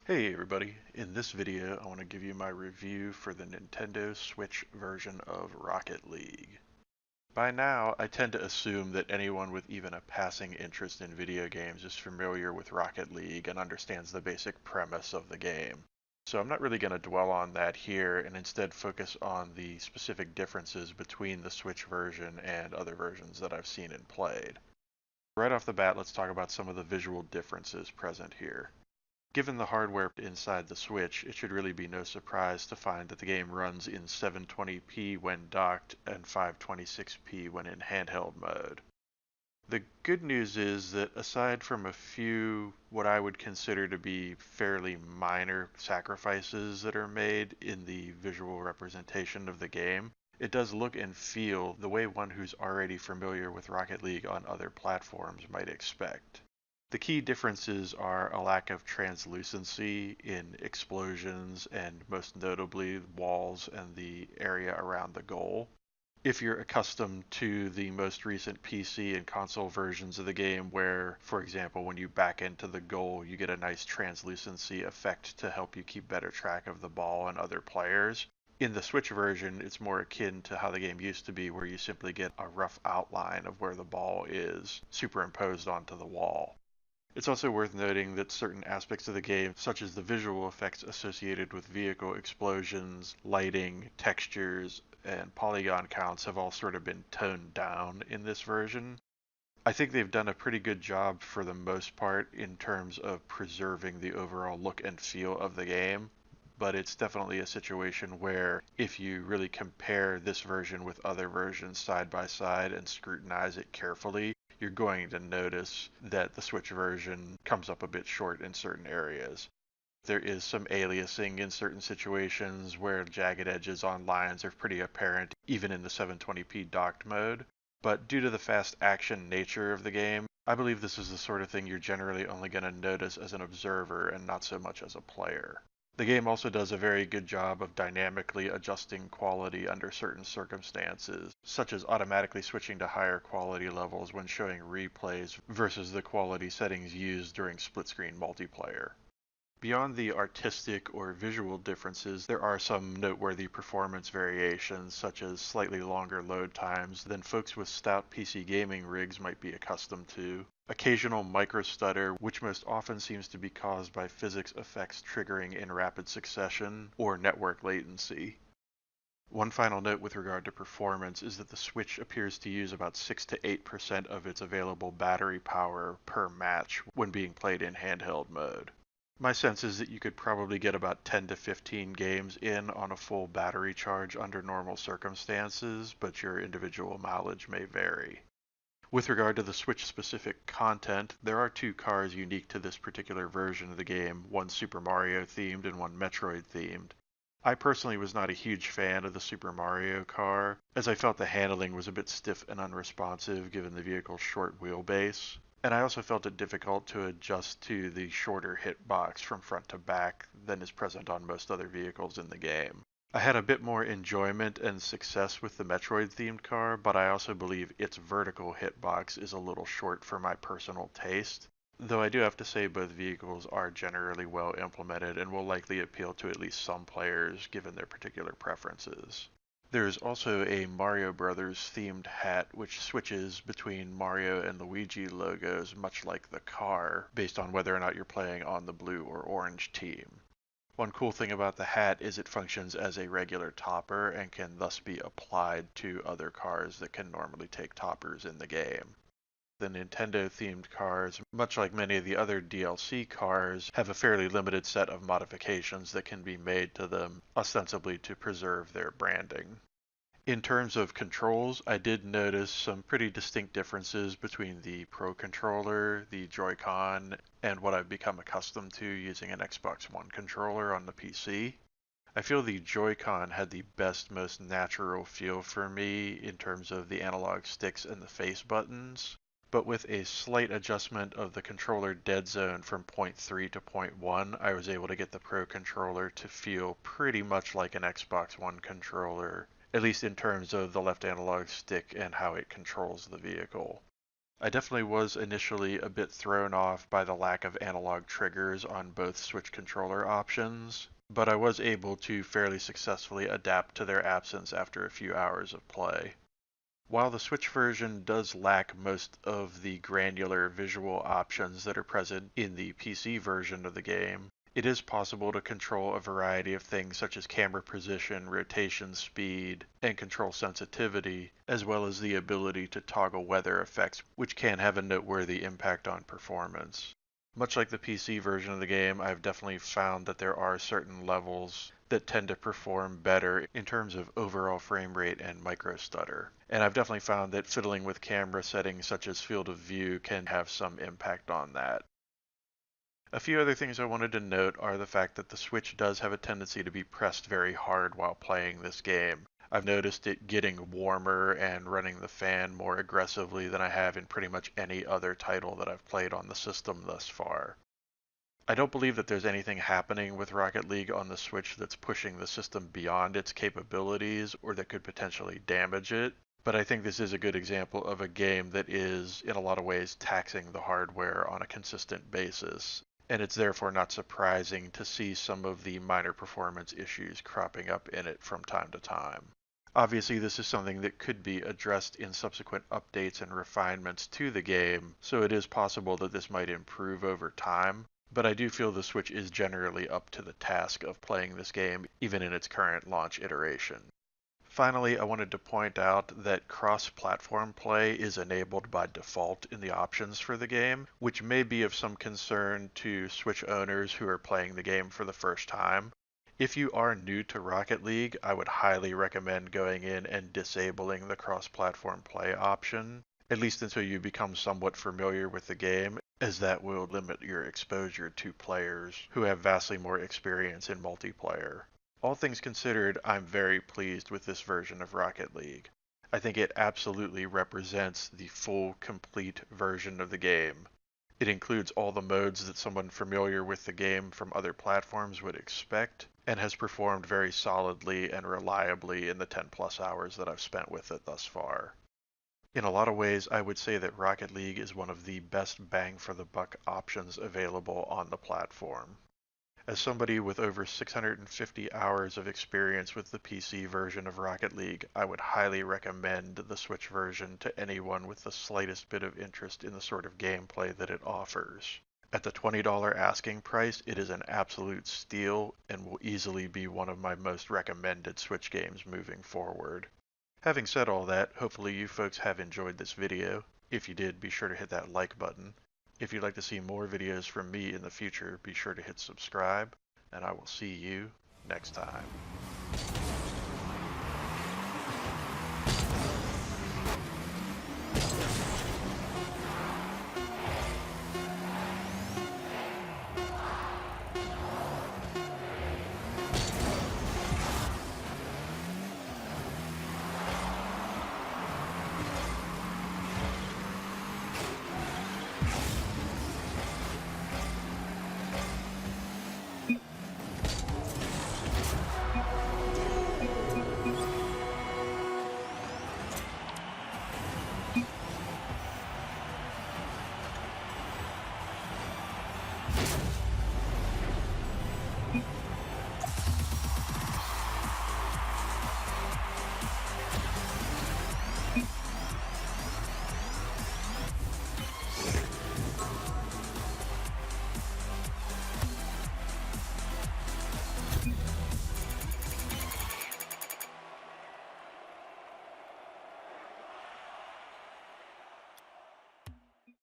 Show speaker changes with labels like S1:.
S1: Hey everybody, in this video I want to give you my review for the Nintendo Switch version of Rocket League. By now, I tend to assume that anyone with even a passing interest in video games is familiar with Rocket League and understands the basic premise of the game. So I'm not really going to dwell on that here and instead focus on the specific differences between the Switch version and other versions that I've seen and played. Right off the bat, let's talk about some of the visual differences present here. Given the hardware inside the Switch, it should really be no surprise to find that the game runs in 720p when docked and 526p when in handheld mode. The good news is that aside from a few what I would consider to be fairly minor sacrifices that are made in the visual representation of the game, it does look and feel the way one who's already familiar with Rocket League on other platforms might expect. The key differences are a lack of translucency in explosions and most notably walls and the area around the goal. If you're accustomed to the most recent PC and console versions of the game where, for example, when you back into the goal, you get a nice translucency effect to help you keep better track of the ball and other players. In the Switch version, it's more akin to how the game used to be, where you simply get a rough outline of where the ball is superimposed onto the wall. It's also worth noting that certain aspects of the game, such as the visual effects associated with vehicle explosions, lighting, textures, and polygon counts, have all sort of been toned down in this version. I think they've done a pretty good job for the most part in terms of preserving the overall look and feel of the game, but it's definitely a situation where if you really compare this version with other versions side by side and scrutinize it carefully, you're going to notice that the Switch version comes up a bit short in certain areas. There is some aliasing in certain situations where jagged edges on lines are pretty apparent even in the 720p docked mode. But due to the fast action nature of the game, I believe this is the sort of thing you're generally only going to notice as an observer and not so much as a player. The game also does a very good job of dynamically adjusting quality under certain circumstances, such as automatically switching to higher quality levels when showing replays versus the quality settings used during split screen multiplayer. Beyond the artistic or visual differences, there are some noteworthy performance variations, such as slightly longer load times than folks with stout PC gaming rigs might be accustomed to, occasional micro stutter, which most often seems to be caused by physics effects triggering in rapid succession, or network latency. One final note with regard to performance is that the Switch appears to use about 6 to 8% of its available battery power per match when being played in handheld mode. My sense is that you could probably get about 10 to 15 games in on a full battery charge under normal circumstances, but your individual mileage may vary. With regard to the Switch-specific content, there are two cars unique to this particular version of the game, one Super Mario themed and one Metroid themed. I personally was not a huge fan of the Super Mario car, as I felt the handling was a bit stiff and unresponsive given the vehicle's short wheelbase. And I also felt it difficult to adjust to the shorter hitbox from front to back than is present on most other vehicles in the game. I had a bit more enjoyment and success with the Metroid themed car, but I also believe its vertical hitbox is a little short for my personal taste. Though I do have to say both vehicles are generally well implemented and will likely appeal to at least some players given their particular preferences. There is also a Mario Brothers themed hat which switches between Mario and Luigi logos much like the car, based on whether or not you're playing on the blue or orange team. One cool thing about the hat is it functions as a regular topper and can thus be applied to other cars that can normally take toppers in the game. The Nintendo themed cars, much like many of the other DLC cars, have a fairly limited set of modifications that can be made to them, ostensibly to preserve their branding. In terms of controls, I did notice some pretty distinct differences between the Pro controller, the Joy-Con, and what I've become accustomed to using an Xbox One controller on the PC. I feel the Joy-Con had the best, most natural feel for me in terms of the analog sticks and the face buttons, but with a slight adjustment of the controller dead zone from point 3 to point 1, I was able to get the Pro controller to feel pretty much like an Xbox One controller, at least in terms of the left analog stick and how it controls the vehicle. I definitely was initially a bit thrown off by the lack of analog triggers on both Switch controller options, but I was able to fairly successfully adapt to their absence after a few hours of play. While the Switch version does lack most of the granular visual options that are present in the PC version of the game, it is possible to control a variety of things such as camera position, rotation speed, and control sensitivity, as well as the ability to toggle weather effects, which can have a noteworthy impact on performance. Much like the PC version of the game, I've definitely found that there are certain levels that tend to perform better in terms of overall frame rate and micro stutter. And I've definitely found that fiddling with camera settings such as field of view can have some impact on that. A few other things I wanted to note are the fact that the Switch does have a tendency to be pressed very hard while playing this game. I've noticed it getting warmer and running the fan more aggressively than I have in pretty much any other title that I've played on the system thus far. I don't believe that there's anything happening with Rocket League on the Switch that's pushing the system beyond its capabilities or that could potentially damage it, but I think this is a good example of a game that is, in a lot of ways, taxing the hardware on a consistent basis, and it's therefore not surprising to see some of the minor performance issues cropping up in it from time to time. Obviously, this is something that could be addressed in subsequent updates and refinements to the game, so it is possible that this might improve over time, but I do feel the Switch is generally up to the task of playing this game, even in its current launch iteration. Finally, I wanted to point out that cross-platform play is enabled by default in the options for the game, which may be of some concern to Switch owners who are playing the game for the first time. If you are new to Rocket League, I would highly recommend going in and disabling the cross-platform play option, at least until you become somewhat familiar with the game, as that will limit your exposure to players who have vastly more experience in multiplayer. All things considered, I'm very pleased with this version of Rocket League. I think it absolutely represents the full, complete version of the game. It includes all the modes that someone familiar with the game from other platforms would expect, and has performed very solidly and reliably in the 10 plus hours that I've spent with it thus far. In a lot of ways, I would say that Rocket League is one of the best bang for the buck options available on the platform. As somebody with over 650 hours of experience with the PC version of Rocket League, I would highly recommend the Switch version to anyone with the slightest bit of interest in the sort of gameplay that it offers. At the $20 asking price, it is an absolute steal and will easily be one of my most recommended Switch games moving forward. Having said all that, hopefully you folks have enjoyed this video. If you did, be sure to hit that like button. If you'd like to see more videos from me in the future, be sure to hit subscribe, and I will see you next time.